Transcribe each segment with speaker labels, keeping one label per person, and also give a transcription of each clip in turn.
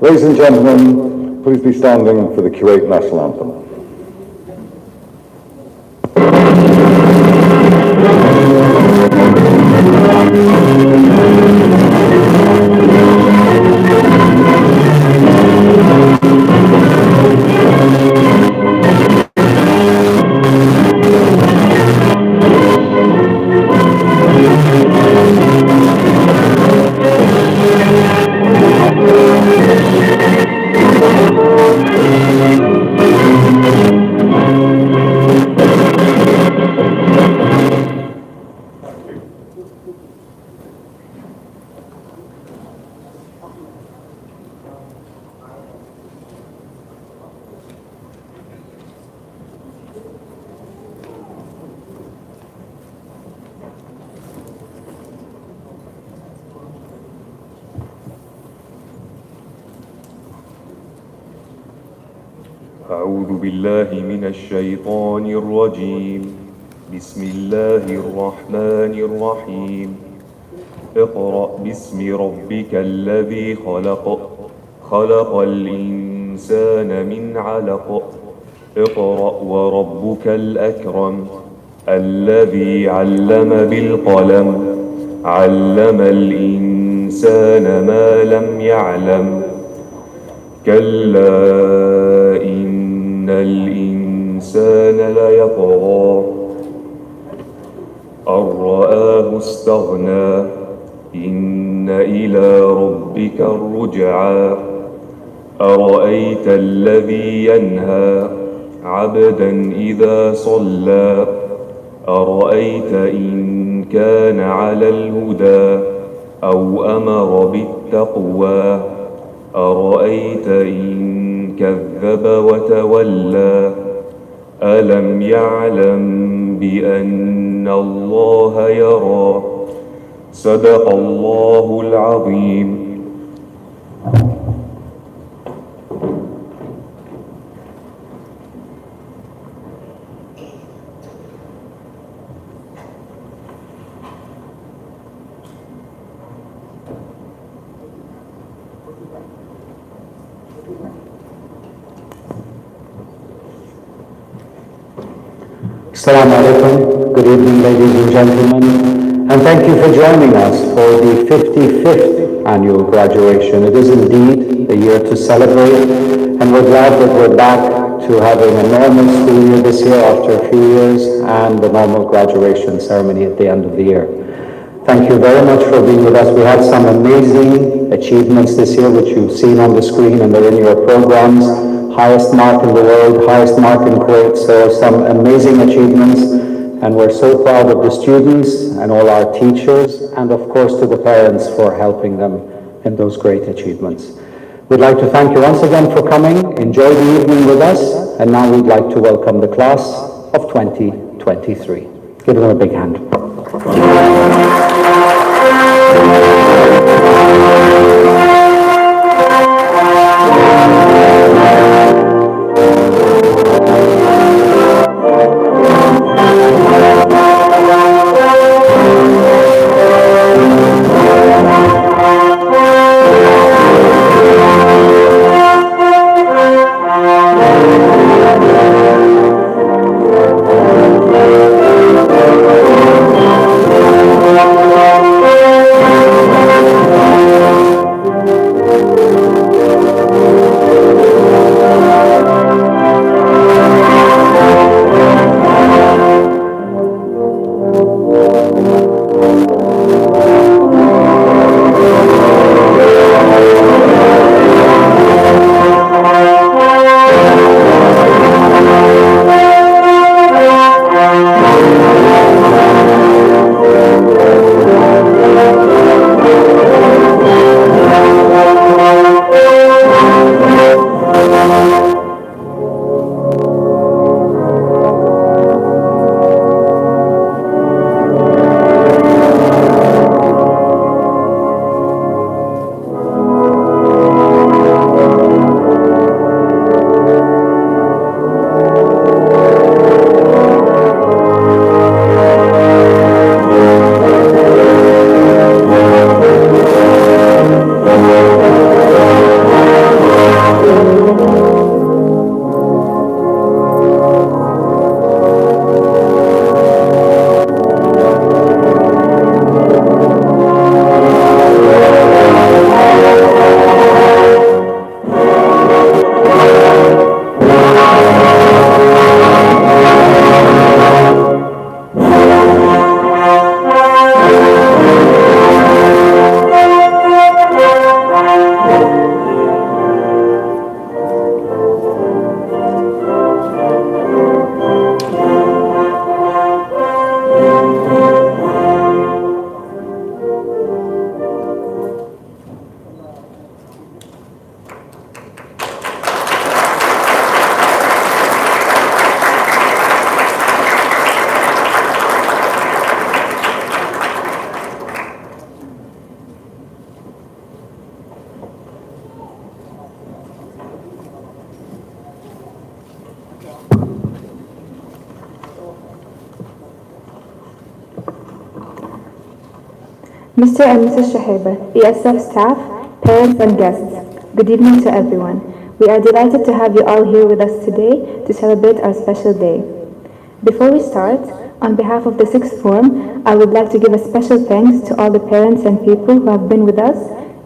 Speaker 1: Ladies and gentlemen, please be standing for the Kuwait National Anthem.
Speaker 2: أعوذ بالله من الشيطان الرجيم. بسم الله الرحمن الرحيم. اقرأ باسم ربك الذي خلق. خلق الإنسان من علق. اقرأ وربك الأكرم الذي علم بالقلم. علم الإنسان ما لم يعلم. كلا إن الإنسان ليطغى أن رآه استغنى. إن إلى ربك الرجعى. أرأيت الذي ينهى عبدا إذا صلى. أرأيت إن كان على الهدى أو أمر بالتقوى. أرأيت إن كذب وتولى. ألم يعلم بأن الله يرى. صدق الله العظيم.
Speaker 3: Assalamu alaikum. Good evening, ladies and gentlemen, and thank you for joining us for the 55th annual graduation. It is indeed a year to celebrate, and we're glad that we're back to having a normal school year this year after a few years, and the normal graduation ceremony at the end of the year. Thank you very much for being with us. We had some amazing achievements this year, which you've seen on the screen and they're in your programs. Highest mark in the world, highest mark in Kuwait, so some amazing achievements. And we're so proud of the students and all our teachers, and of course to the parents for helping them in those great achievements. We'd like to thank you once again for coming. Enjoy the evening with us. And now we'd like to welcome the class of 2023. Give them a big hand.
Speaker 4: Mr. and Mrs. Shaheba, ESF staff, parents and guests, good evening to everyone. We are delighted to have you all here with us today to celebrate our special day. Before we start, on behalf of the sixth form, I would like to give a special thanks to all the parents and people who have been with us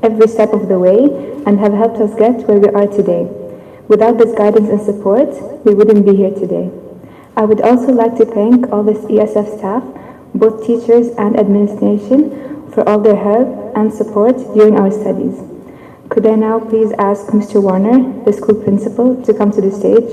Speaker 4: every step of the way and have helped us get where we are today. Without this guidance and support, we wouldn't be here today. I would also like to thank all the ESF staff, both teachers and administration, for all their help and support during our studies. Could I now please ask Mr. Warner, the school principal, to come to the stage?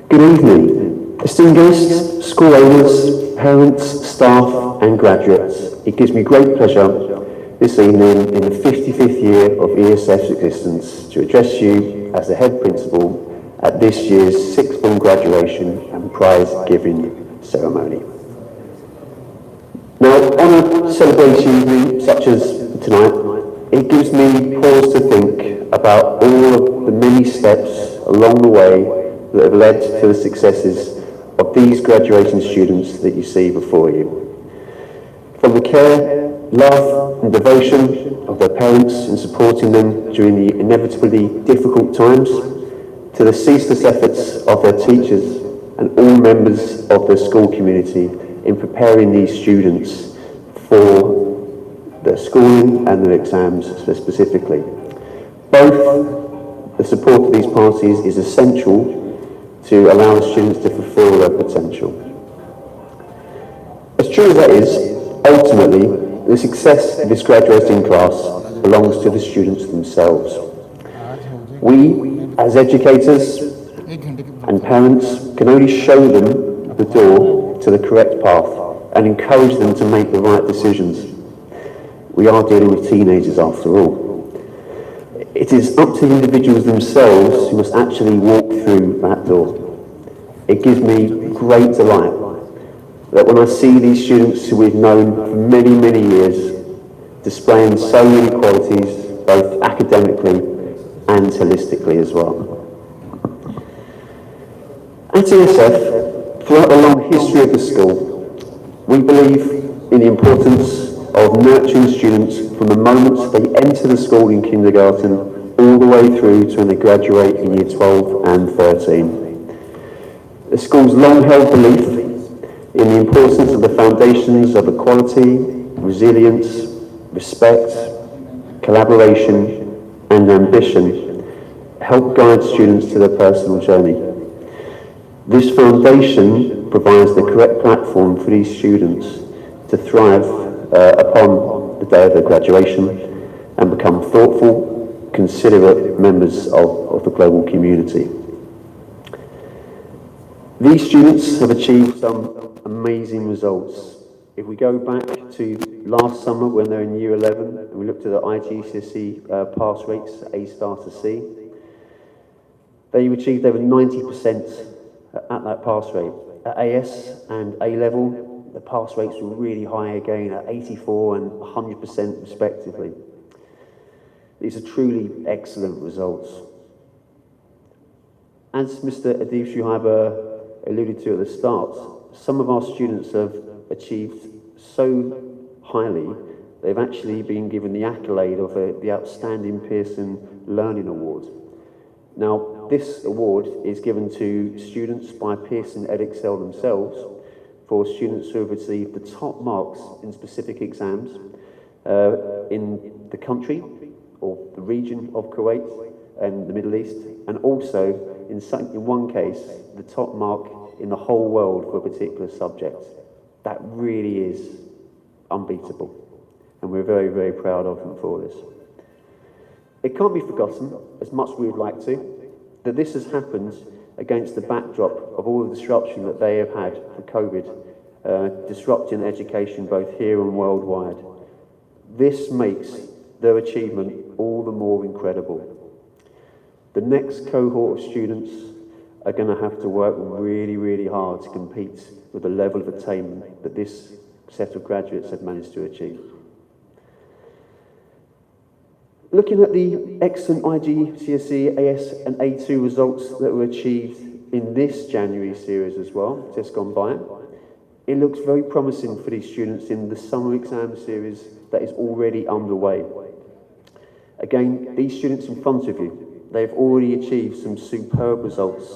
Speaker 5: Good evening, esteemed guests, school owners, parents, staff and graduates. It gives me great pleasure this evening in the 55th year of ESF's existence to address you as the head principal at this year's sixth form graduation and prize giving ceremony. Now, on a celebration evening such as tonight, it gives me pause to think about all of the many steps along the way that have led to the successes of these graduating students that you see before you. From the care love and devotion of their parents in supporting them during the inevitably difficult times, to the ceaseless efforts of their teachers and all members of the school community in preparing these students for their schooling and their exams specifically. Both the support of these parties is essential to allow the students to fulfil their potential. As true as that is, ultimately, the success of this graduating class belongs to the students themselves. We, as educators and parents, can only show them the door to the correct path and encourage them to make the right decisions. We are dealing with teenagers after all. It is up to the individuals themselves who must actually walk through that door. It gives me great delight that when I see these students who we've known for many, many years displaying so many qualities, both academically and holistically as well. At ESF, throughout the long history of the school, we believe in the importance of nurturing students from the moment they enter the school in kindergarten all the way through to when they graduate in year 12 and 13. The school's long-held belief in the importance of the foundations of equality, resilience, respect, collaboration, and ambition help guide students to their personal journey. This foundation provides the correct platform for these students to thrive upon the day of their graduation and become thoughtful, considerate members of the global community. These students have achieved some amazing results. If we go back to last summer when they're in year 11, and we looked at the IGCSE pass rates, A star to C, they achieved over 90% at that pass rate. At AS and A level, the pass rates were really high again at 84 and 100% respectively. These are truly excellent results. As Mr. Adib Shuhaiba alluded to at the start, some of our students have achieved so highly, they've actually been given the accolade of the Outstanding Pearson Learning Award. Now, this award is given to students by Pearson EdExcel themselves for students who have received the top marks in specific exams in the country or the region of Kuwait and the Middle East, and also in one case, the top mark in the whole world for a particular subject. That really is unbeatable, and we're very, very proud of them for this. It can't be forgotten, as much as we would like to, that this has happened against the backdrop of all the disruption that they have had for COVID, disrupting education both here and worldwide. This makes their achievement all the more incredible. The next cohort of students are going to have to work really, really hard to compete with the level of attainment that this set of graduates have managed to achieve. Looking at the excellent IGCSE, AS and A2 results that were achieved in this January series as well, just gone by, it looks very promising for these students in the summer exam series that is already underway. Again, these students in front of you, they've already achieved some superb results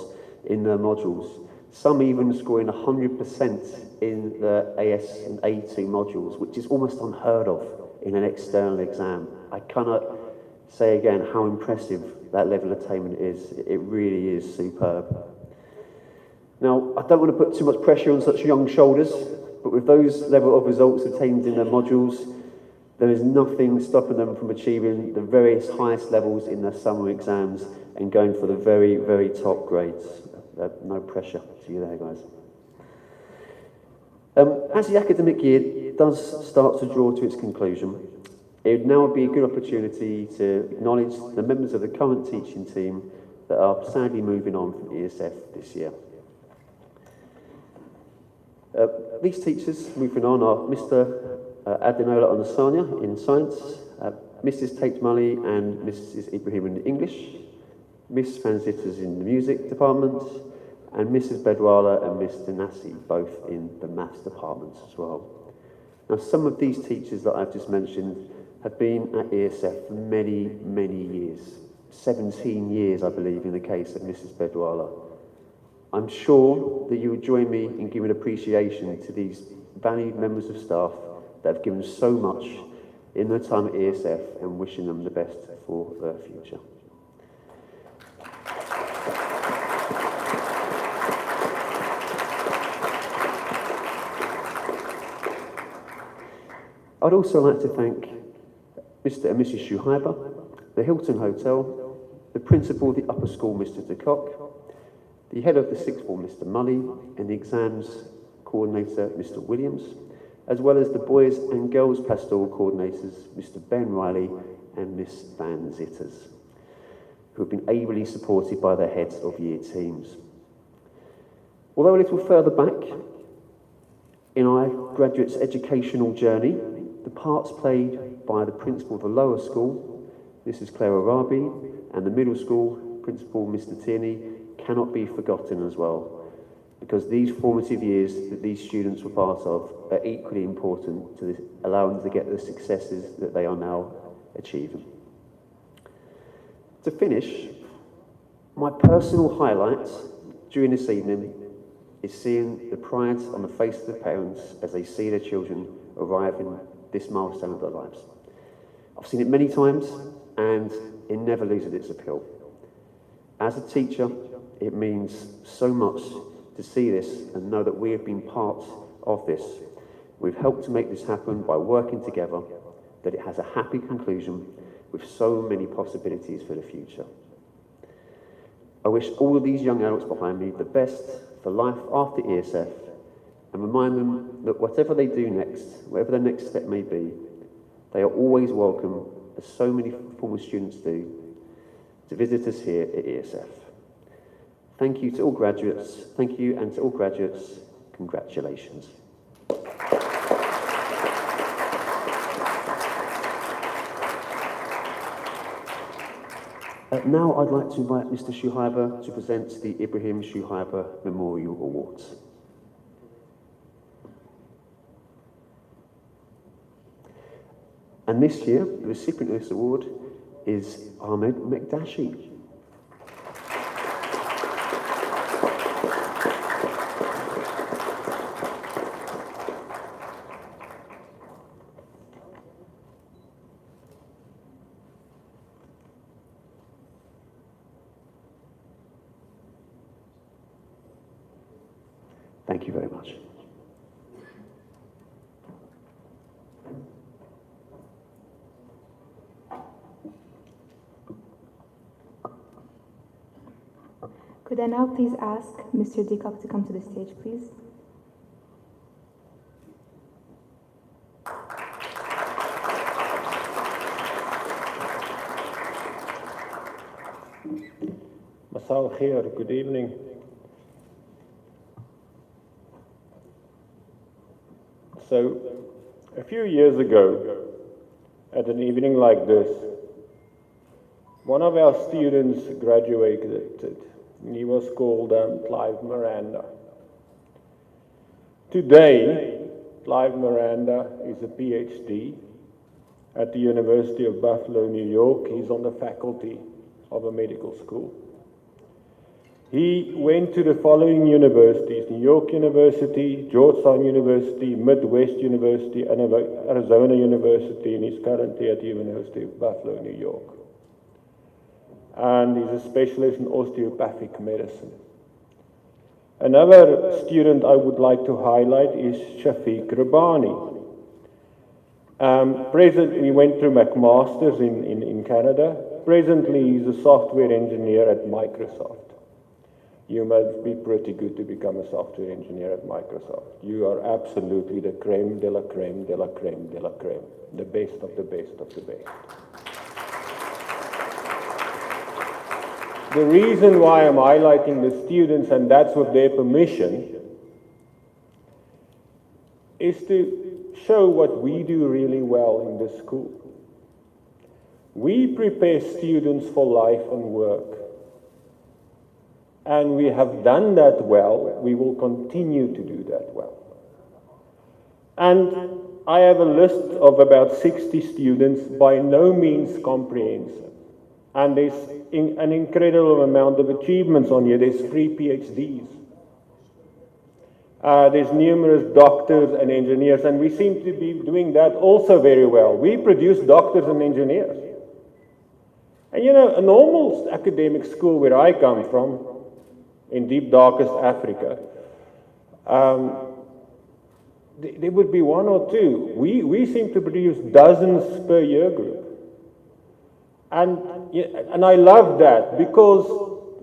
Speaker 5: in their modules, some even scoring 100% in the AS and A2 modules, which is almost unheard of in an external exam. I cannot say again how impressive that level of attainment is. It really is superb. Now, I don't want to put too much pressure on such young shoulders, but with those level of results attained in their modules, there is nothing stopping them from achieving the various highest levels in their summer exams and going for the very, very top grades. No pressure to you there, guys. As the academic year does start to draw to its conclusion, it would now be a good opportunity to acknowledge the members of the current teaching team that are sadly moving on from ESF this year. These teachers moving on are Mr. Adenola Onasanya in Science, Mrs. Tate Mully and Mrs. Ibrahim in English, Miss Fanzitters in the Music Department, and Mrs. Bedwala and Mr. Nassi, both in the Maths Department as well. Now, some of these teachers that I've just mentioned have been at ESF for many, many years. 17 years, I believe, in the case of Mrs. Bedwala. I'm sure that you would join me in giving appreciation to these valued members of staff that have given so much in their time at ESF and wishing them the best for their future. I'd also like to thank Mr. and Mrs. Shuhaiba, the Hilton Hotel, the principal of the upper school, Mr. de Kock, the head of the sixth form, Mr. Mully, and the exams coordinator, Mr. Williams, as well as the boys and girls pastoral coordinators, Mr. Ben Riley and Miss Van Zitters, who have been ably supported by their heads of year teams. Although a little further back in our graduates' educational journey, the parts played by the principal of the lower school, Mrs. Clara Rabi, and the middle school principal, Mr. Tierney, cannot be forgotten as well, because these formative years that these students were part of are equally important to allowing them to get the successes that they are now achieving. To finish, my personal highlight during this evening is seeing the pride on the face of the parents as they see their children arrive in this milestone of their lives. I've seen it many times and it never loses its appeal. As a teacher, it means so much to see this and know that we have been part of this. We've helped to make this happen by working together, that it has a happy conclusion with so many possibilities for the future. I wish all of these young adults behind me the best for life after ESF and remind them that whatever they do next, whatever their next step may be, they are always welcome, as so many former students do, to visit us here at ESF. Thank you to all graduates. Thank you, and to all graduates, congratulations. Now I'd like to invite Mr. Shuhaiba to present the Ibrahim Shuhaiba Memorial Awards. And this year, the recipient of this award is Ahmed Mekdashi. Thank you very much.
Speaker 4: Could I now please ask Mr. Deacock to come to the stage, please?
Speaker 6: Masal Khair, good evening. So, a few years ago, at an evening like this, one of our students graduated. He was called Clive Miranda. Today, Clive Miranda is a PhD at the University of Buffalo, New York. He's on the faculty of a medical school. He went to the following universities: New York University, Georgetown University, Midwest University, and Arizona University, and he's currently at the University of Buffalo, New York. And he's a specialist in osteopathic medicine. Another student I would like to highlight is Shafiq Rabbani. Presently, he went through McMaster's in Canada. Presently, he's a software engineer at Microsoft. You must be pretty good to become a software engineer at Microsoft. You are absolutely the creme de la creme de la creme de la creme, the best of the best of the best. The reason why I'm highlighting the students, and that's with their permission, is to show what we do really well in this school. We prepare students for life and work. And we have done that well. We will continue to do that well. And I have a list of about 60 students, by no means comprehensive. And there's an incredible amount of achievements on here. There's 3 PhDs. There's numerous doctors and engineers, and we seem to be doing that also very well. We produce doctors and engineers. And you know, a normal academic school where I come from, in deep darkest Africa, there would be 1 or 2. We seem to produce dozens per year group. And I love that because,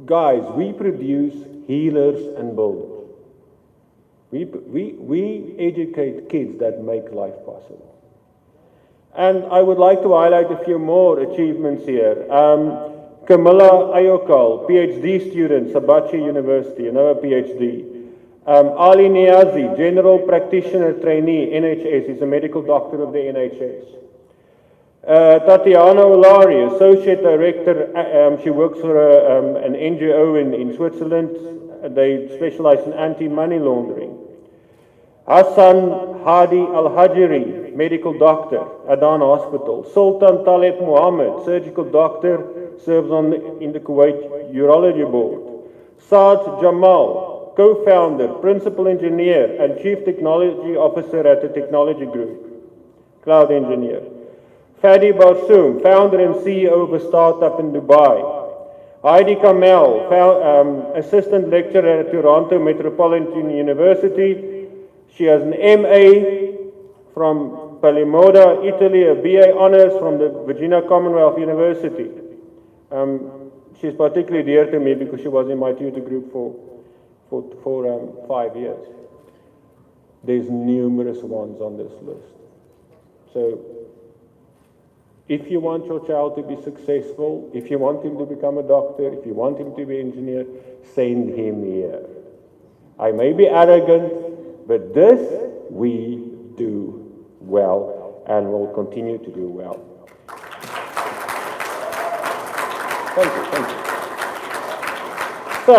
Speaker 6: guys, we produce healers and builders. We educate kids that make life possible. And I would like to highlight a few more achievements here. Camilla Ayokal, PhD student, Sabachi University, another PhD. Ali Niazi, General Practitioner Trainee, NHS, is a medical doctor of the NHS. Tatiana Olari, Associate Director, she works for an NGO in Switzerland. They specialize in anti-money laundering. Hassan Hadi Al-Hajiri, medical doctor, Adan Hospital. Sultan Taleb Mohammed, surgical doctor, serves in the Kuwait Urology Board. Saad Jamal, co-founder, principal engineer, and chief technology officer at the technology group, cloud engineer. Fadi Barsoum, founder and CEO of a startup in Dubai. Heidi Kamel, assistant lecturer at Toronto Metropolitan University. She has an MA from Palimoda, Italy, a BA honors from the Virginia Commonwealth University. She's particularly dear to me because she was in my tutor group for 5 years. There's numerous ones on this list. So, if you want your child to be successful, if you want him to become a doctor, if you want him to be an engineer, send him here. I may be arrogant, but this we do well and will continue to do well. Thank you, thank you. So,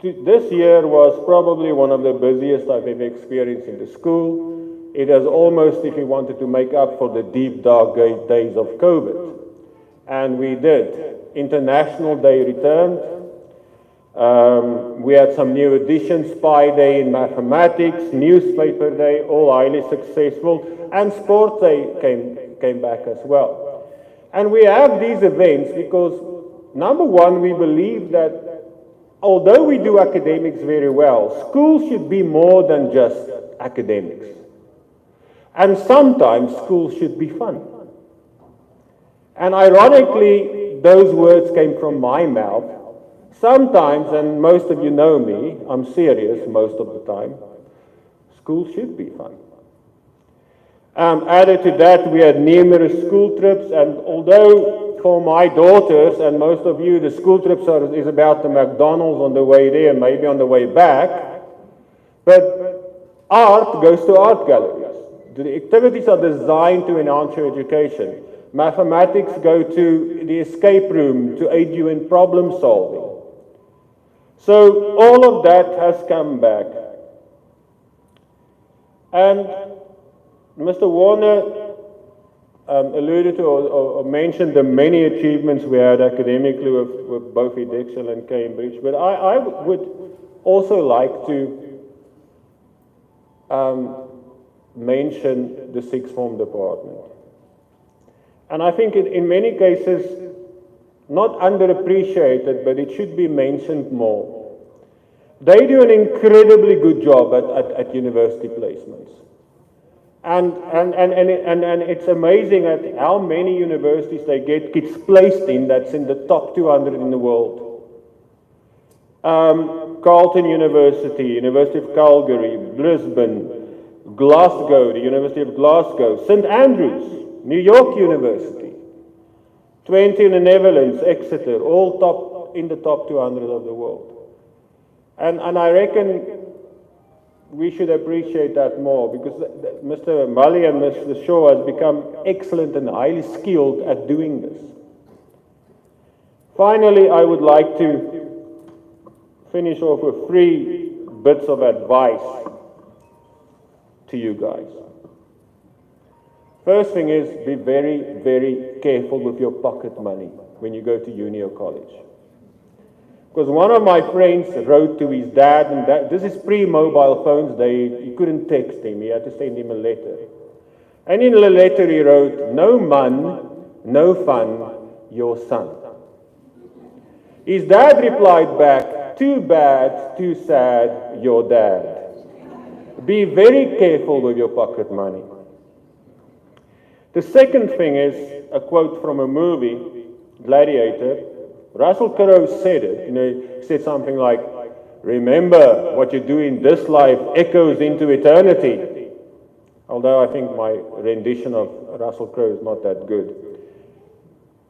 Speaker 6: this year was probably one of the busiest I've ever experienced in the school. It is almost, if we wanted to make up for the deep, dark days of COVID. And we did. International Day returned. We had some new additions, Spy Day in mathematics, Newspaper Day, all highly successful, and Sport Day came back as well. And we have these events because, number one, we believe that although we do academics very well, school should be more than just academics. And sometimes school should be fun. And ironically, those words came from my mouth. Sometimes, and most of you know me, I'm serious most of the time, school should be fun. Added to that, we had numerous school trips, and although for my daughters and most of you, the school trips is about the McDonald's on the way there and maybe on the way back, but art goes to art galleries. The activities are designed to enhance your education. Mathematics go to the escape room to aid you in problem solving. So all of that has come back. And Mr. Warner alluded to or mentioned the many achievements we had academically with both Edexcel and Cambridge, but I would also like to mention the sixth form department. And I think in many cases, not underappreciated, but it should be mentioned more. They do an incredibly good job at university placements. And it's amazing at how many universities they get kids placed in that's in the top 200 in the world. Carleton University, University of Calgary, Brisbane, Glasgow, the University of Glasgow, St. Andrews, New York University, Twente in the Netherlands, Exeter, all in the top 200 of the world. And I reckon we should appreciate that more because Mr. Mali and Mr. Shaw has become excellent and highly skilled at doing this. Finally, I would like to finish off with 3 bits of advice. to you guys. First thing is, be very, very careful with your pocket money when you go to uni or college. Because one of my friends wrote to his dad, and this is pre-mobile phones days, he couldn't text him, he had to send him a letter. And in the letter he wrote, "No man, no fun, your son." His dad replied back, "Too bad, too sad, your dad." Be very careful with your pocket money. The second thing is a quote from a movie, Gladiator. Russell Crowe said it, he said something like, "Remember, what you do in this life echoes into eternity." Although I think my rendition of Russell Crowe is not that good.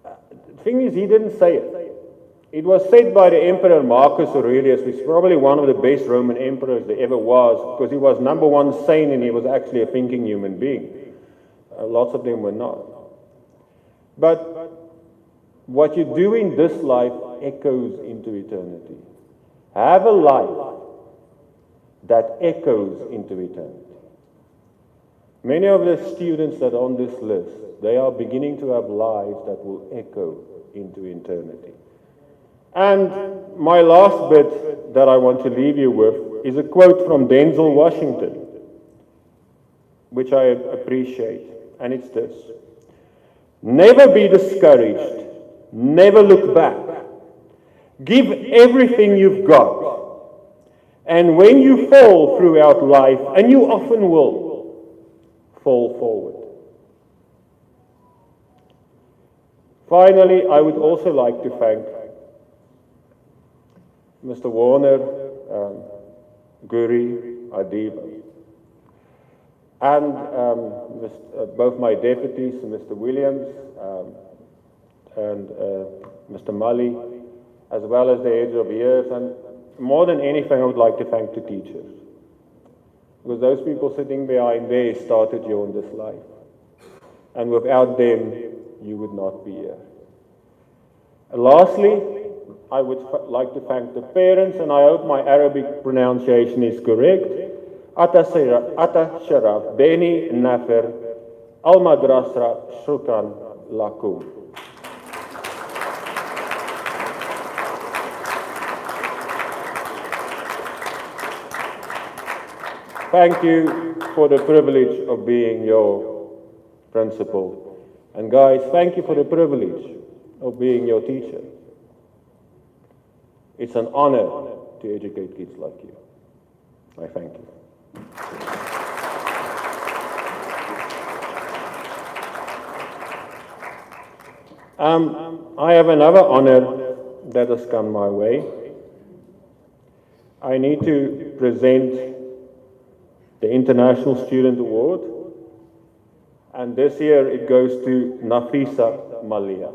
Speaker 6: The thing is, he didn't say it. It was said by the Emperor Marcus Aurelius, which is probably one of the best Roman emperors there ever was, because he was number one sane and he was actually a thinking human being. Lots of them were not. But what you do in this life echoes into eternity. Have a life that echoes into eternity. Many of the students that are on this list, they are beginning to have lives that will echo into eternity. And my last bit that I want to leave you with is a quote from Denzel Washington, which I appreciate, and it's this: "Never be discouraged, never look back, give everything you've got, and when you fall throughout life, and you often will, fall forward." Finally, I would also like to thank Mr. Warner, Guri, Adiba, and both my deputies, Mr. Williams and Mr. Mully, as well as the heads of years, and more than anything, I would like to thank the teachers, because those people sitting behind there started you on this life, and without them, you would not be here. And lastly, I would like to thank the parents, and I hope my Arabic pronunciation is correct. Ata Sharaf, Beni Nafer, Al Madrasa, Shukran Lakum. Thank you for the privilege of being your principal. And guys, thank you for the privilege of being your teacher. It's an honor to educate kids like you. I thank you. I have another honor that has come my way. I need to present the International Student Award, and this year it goes to Nafisa Malia.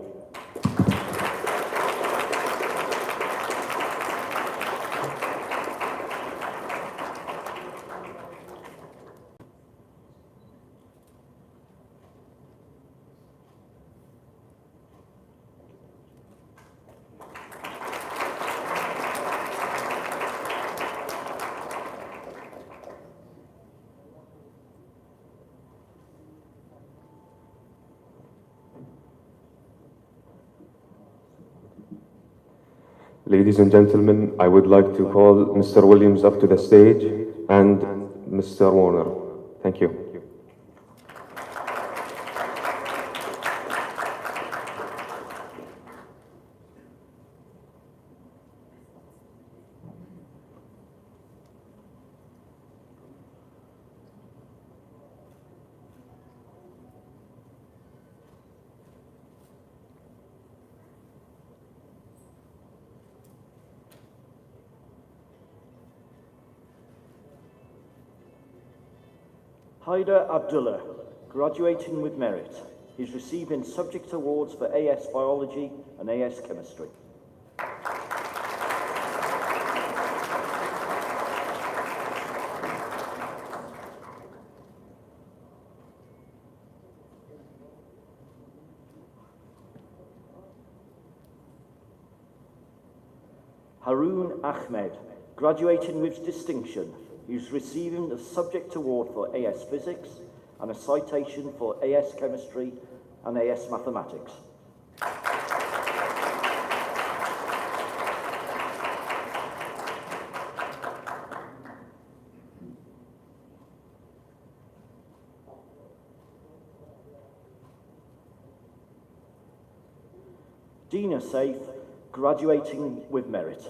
Speaker 2: Ladies and gentlemen, I would like to call Mr. Williams up to the stage and Mr. Warner. Thank you.
Speaker 7: Haider Abdullah, graduating with merit. He's receiving subject awards for AS Biology and AS Chemistry. Haroon Ahmed, graduating with distinction, He is receiving the Subject Award for AS Physics and a citation for AS Chemistry and AS Mathematics. Dina Saif, graduating with merit.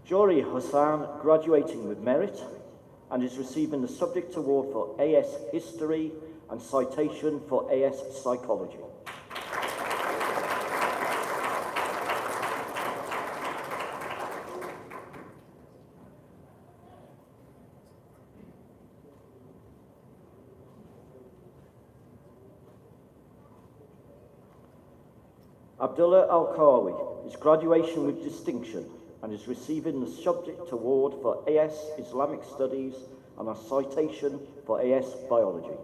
Speaker 7: Jori Hassan, graduating with merit, and is receiving the Subject Award for AS History and citation for AS Psychology. Abdullah Al-Kawi is graduation with distinction and is receiving the Subject Award for AS Islamic Studies and a citation for AS Biology.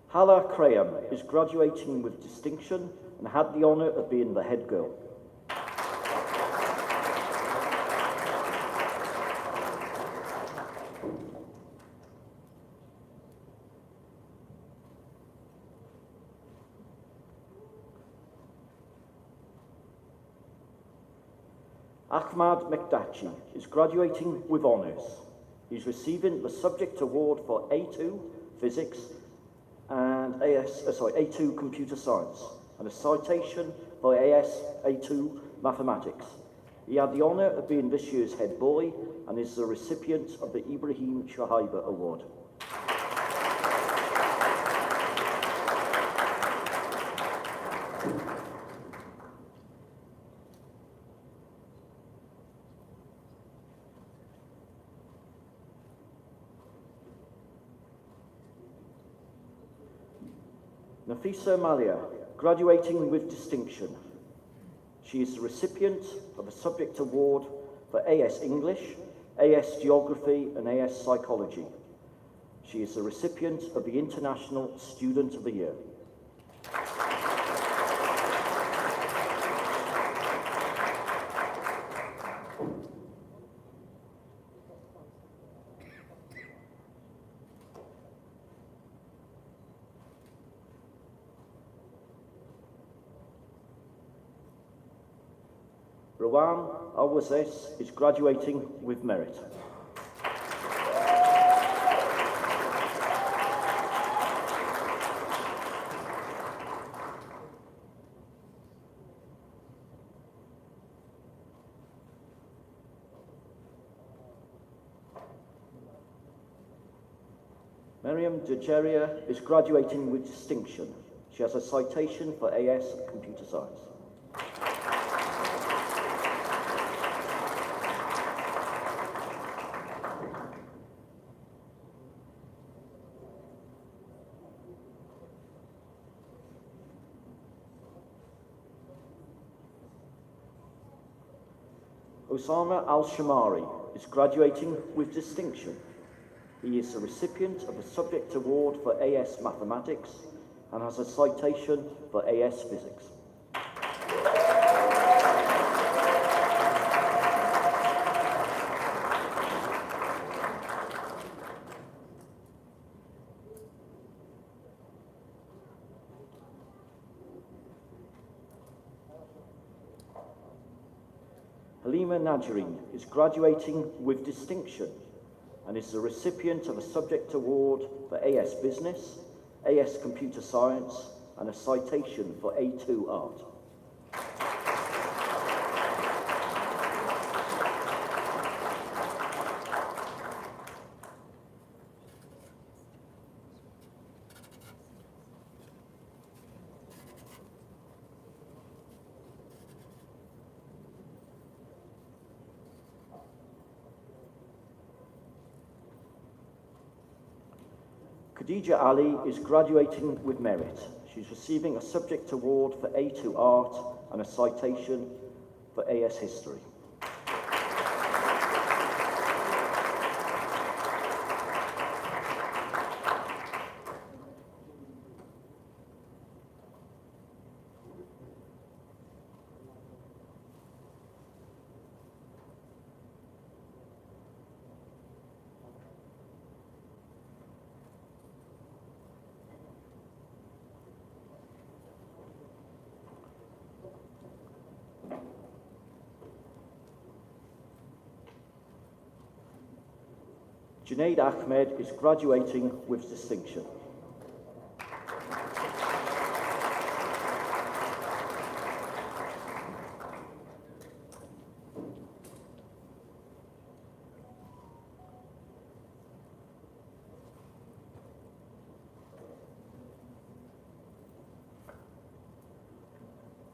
Speaker 7: Hala Krayam is graduating with distinction and had the honour of being the head girl. Ahmad Mekdachi is graduating with honours. He's receiving the Subject Award for A2 Physics and A2 Computer Science and a citation for AS A2 Mathematics. He had the honour of being this year's head boy and is the recipient of the Ibrahim Shahaiba Award. Nafisa Malia, graduating with distinction. She is the recipient of a Subject Award for AS English, AS Geography and AS Psychology. She is the recipient of the International Student of the Year. Rawan Al-Wazes is graduating with merit. Miriam Dejeria is graduating with distinction. She has a citation for AS Computer Science. Osama Al-Shamari is graduating with distinction. He is the recipient of a Subject Award for AS Mathematics and has a citation for AS Physics. Halima Najreen is graduating with distinction and is the recipient of a Subject Award for AS Business, AS Computer Science and a citation for A2 Art. Khadija Ali is graduating with merit. She's receiving a subject award for A2 Art and a citation for AS History. Junaid Ahmed is graduating with distinction.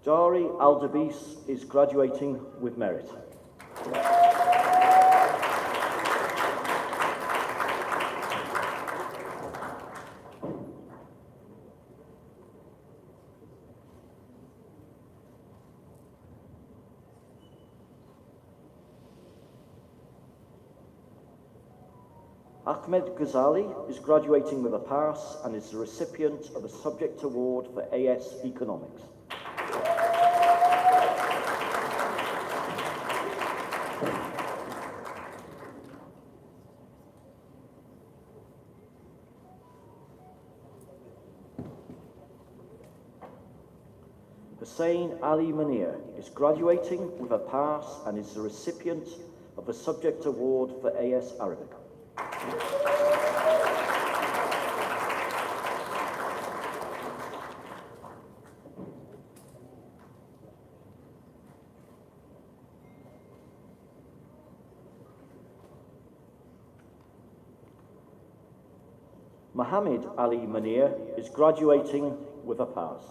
Speaker 7: Dari Aldabis is graduating with merit. Ahmed Ghazali is graduating with a pass and is the recipient of a subject award for AS Economics. Hussein Ali Munir is graduating with a pass and is the recipient of a subject award for AS Arabic. Mohammed Ali Munir is graduating with a pass.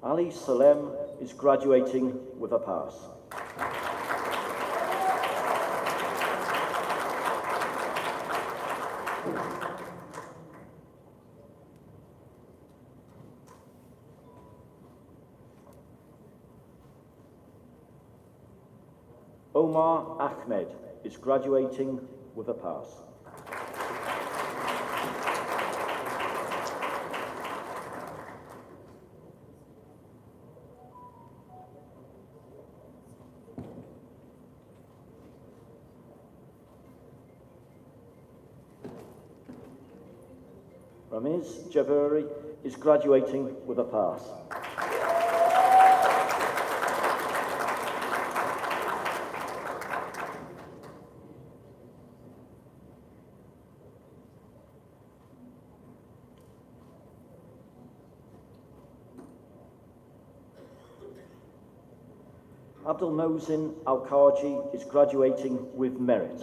Speaker 7: Ali Salem is graduating with a pass. Omar Ahmed is graduating with a pass. Ramiz Javeri is graduating with a pass. Abdul Mohsin Al-Khaji is graduating with merit.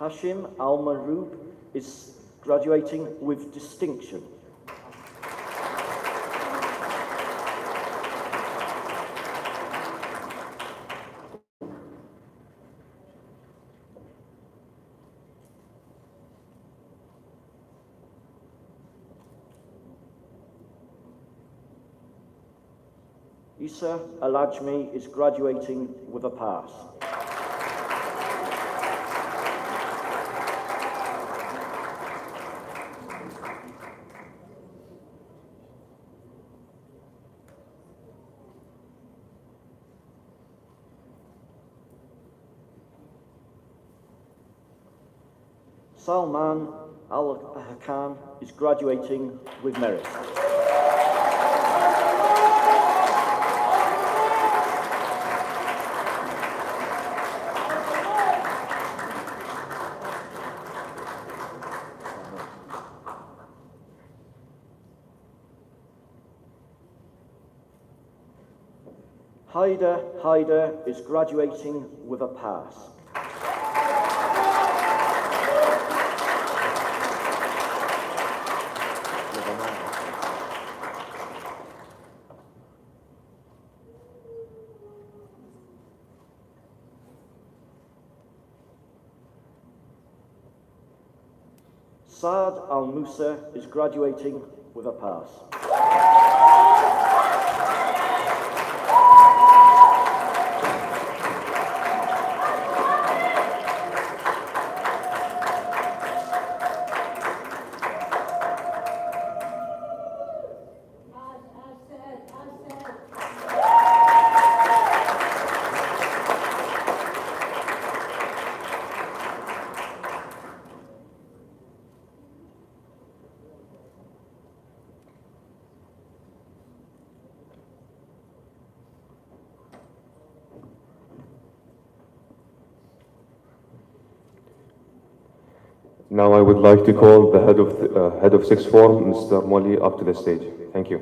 Speaker 7: Hashim Al-Maroob is graduating with distinction. Isa Al-Ajmi is graduating with a pass. Salman Al-Hakan is graduating with merit. Haider is graduating with a pass. Saad Al-Musa is graduating with a pass.
Speaker 2: Now I would like to call the head of sixth form, Mr. Molly, up to the stage. Thank you.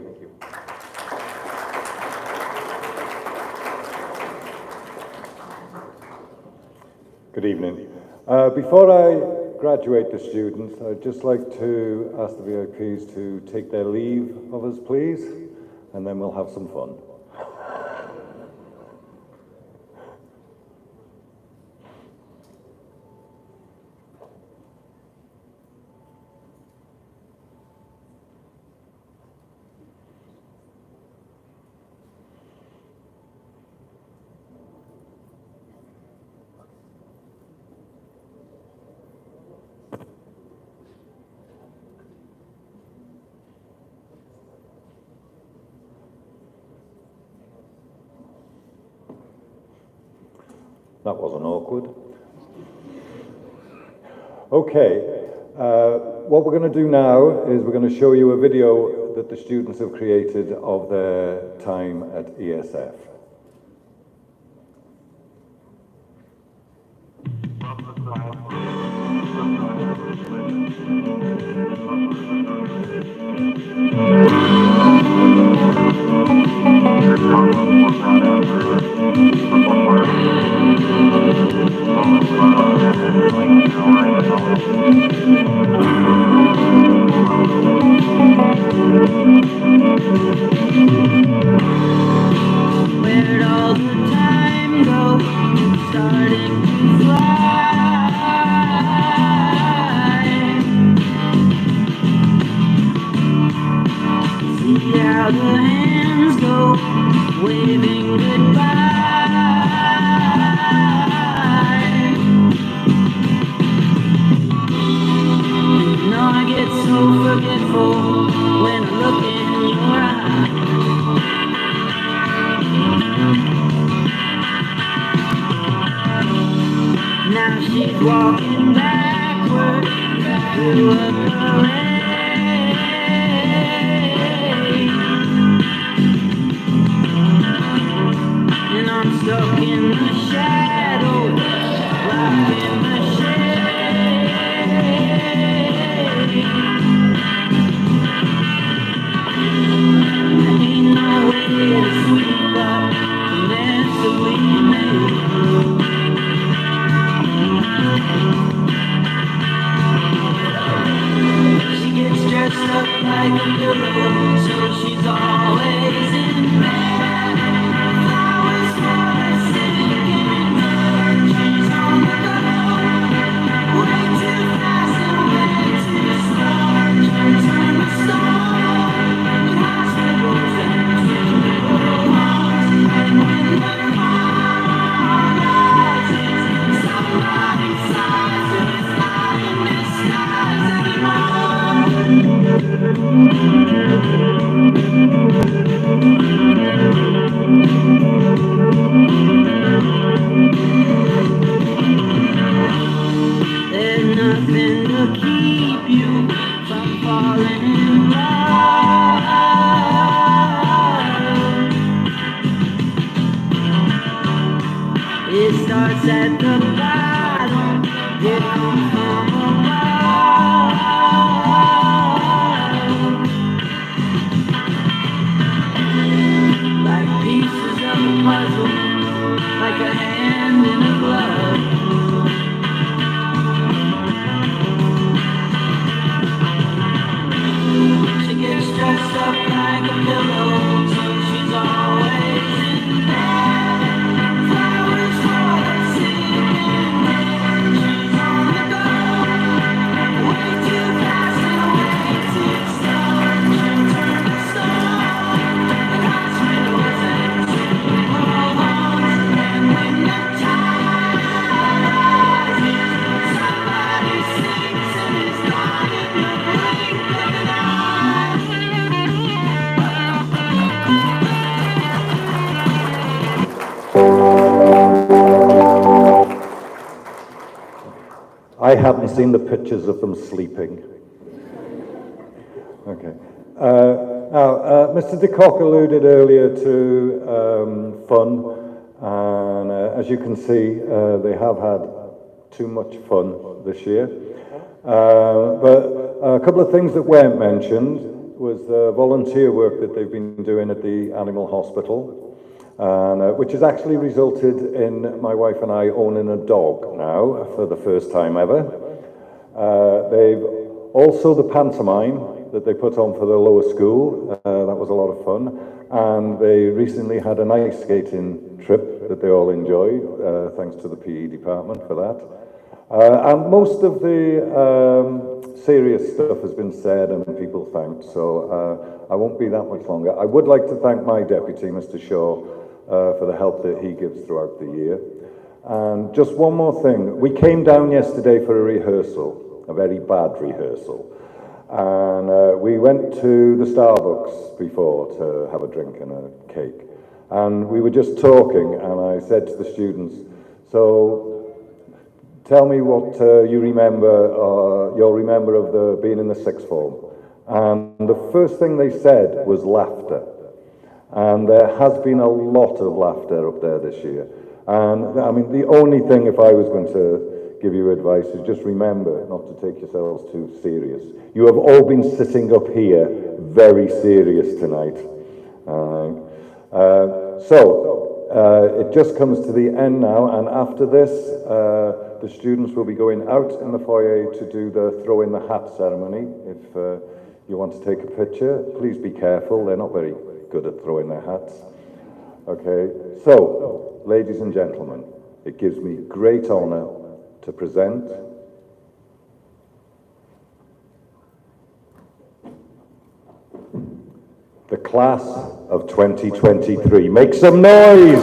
Speaker 1: Good evening. Before I graduate the students, I'd just like to ask the VIPs to take their leave of us, please, and then we'll have some fun. That wasn't awkward. Okay, what we're going to do now is we're going to show you a video that the students have created of their time at ESF.
Speaker 8: Where'd all the time go? It's starting to fly. See how the hands go, waving goodbye. You know I get so forgetful when I look in your eyes. Now she's walking backward through a parade, and I'm stuck in the shadow, rocking the shade. Ain't no way to sweep up the mess that we made. She gets dressed up like a hero, so she's always in bed. Flowers for her singing, she's on the go. Way too fast and way too slow. Turn the storm with hospitals and funeral homes. And when the dawn rises, somebody sighs and it's not in disguise anymore. There's nothing to keep you from falling in love. It starts at the bottom, it comes from above. Like pieces of a puzzle.
Speaker 1: haven't seen the pictures of them sleeping. Okay. Now, Mr. de Kock alluded earlier to fun, and as you can see, they have had too much fun this year. But a couple of things that weren't mentioned was the volunteer work that they've been doing at the animal hospital, and, which has actually resulted in my wife and I owning a dog now for the first time ever. They've also the pantomime that they put on for the lower school, that was a lot of fun, and they recently had an ice skating trip that they all enjoyed, thanks to the PE department for that. And most of the serious stuff has been said and people thanked, so I won't be that much longer. I would like to thank my deputy, Mr. Shaw, for the help that he gives throughout the year. And just one more thing, we came down yesterday for a rehearsal, a very bad rehearsal. And we went to the Starbucks before to have a drink and a cake. And we were just talking, and I said to the students, so tell me what you remember, you'll remember of being in the sixth form. And the first thing they said was laughter. And there has been a lot of laughter up there this year. And I mean, the only thing, if I was going to give you advice, is just remember not to take yourselves too serious. You have all been sitting up here very serious tonight. It just comes to the end now, and after this, the students will be going out in the foyer to do the throw in the hat ceremony. If you want to take a picture, please be careful. They're not very good at throwing their hats. Okay, so, ladies and gentlemen, it gives me great honor to present the class of 2023. Make some noise!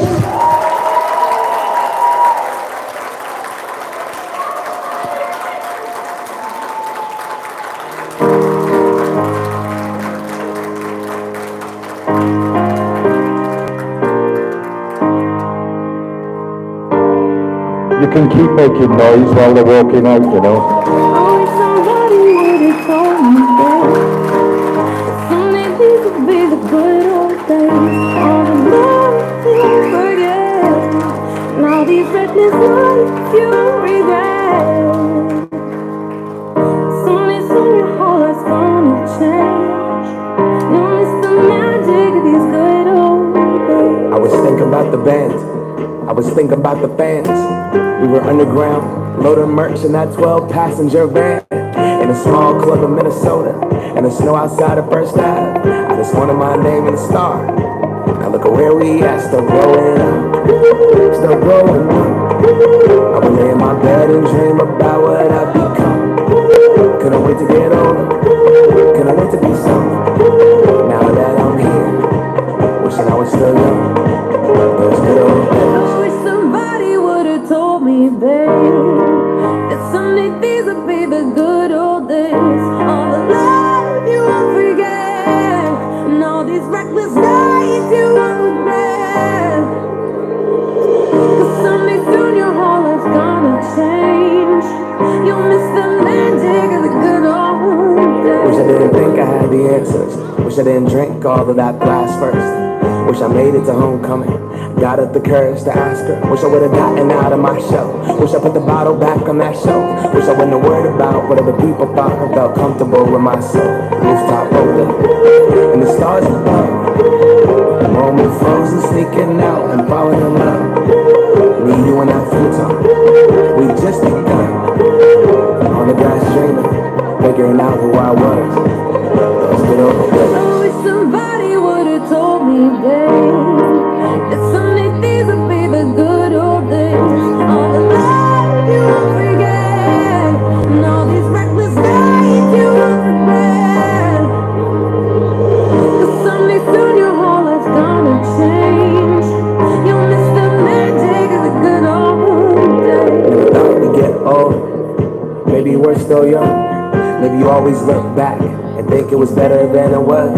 Speaker 1: You can keep making noise while they're walking out, you know.
Speaker 8: I wish somebody would have told me that someday these would be the good old days. All the love you forget, and all these reckless nights you regret. Someday soon your heart's gonna change. You'll miss the magic of these good old days.
Speaker 9: I was thinking about the band. I was thinking about the fans. We were underground, loading merch in that 12-passenger van in a small club in Minnesota, and the snow outside of First Ave. I just wanted my name in the star. Now look at where we at, still growing up, still growing up. I would lay in my bed and dream about what I've become. Couldn't wait to get older, couldn't wait to be something. Now that I'm here, wishing I was still young. Those good old days.
Speaker 8: I wish somebody would have told me, babe, that someday these would be the good old days. All the love you won't forget, and all these reckless nights you won't regret. 'Cause someday soon your whole life's gonna change. You'll miss the magic of the good old days.
Speaker 9: Wish I didn't think I had the answers. Wish I didn't drink all of that glass first. Wish I made it to homecoming, got up the courage to ask her. Wish I would've gotten out of my shell. Wish I put the bottle back on that shelf. Wish I wouldn't have worried about what other people thought. I felt comfortable with myself. Rooftop open, and the stars above. The moment frozen, sneaking out and falling in love. Me, you, and that futon, we just begun. On the grass dreaming, figuring out who I was. Those good old days.
Speaker 8: I wish somebody would have told me, babe, that someday these would be the good old days. All the love you won't forget, and all these reckless nights you won't regret. 'Cause someday soon your whole life's gonna change. You'll miss the magic of the good old days.
Speaker 9: Never thought we'd get old. Maybe we're still young. Maybe you always look back and think it was better than it was.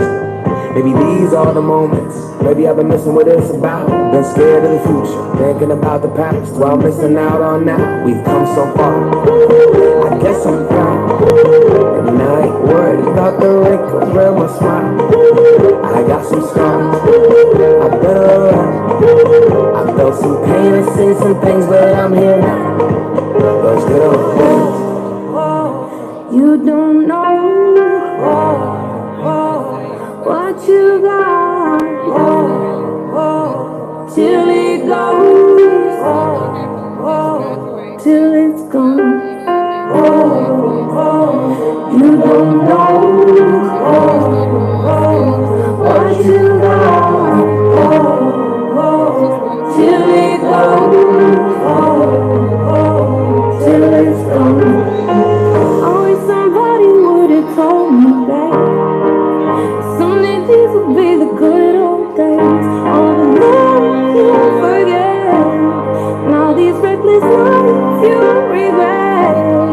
Speaker 9: Maybe these are the moments. Maybe I've been missing what it's about. Been scared of the future, thinking about the past while missing out on now. We've come so far. I guess I'm proud. And I ain't worried about the wrinkle around my smile. I got some scars, I've been around. I felt some pain and seen some things, but I'm here now. Those good old days.
Speaker 8: You don't know what you got till it goes, till it's gone. You don't know what you got till it goes, till it's gone. I wish somebody would have told me that someday these would be the good old days. All the love you forget, and all these reckless nights you regret.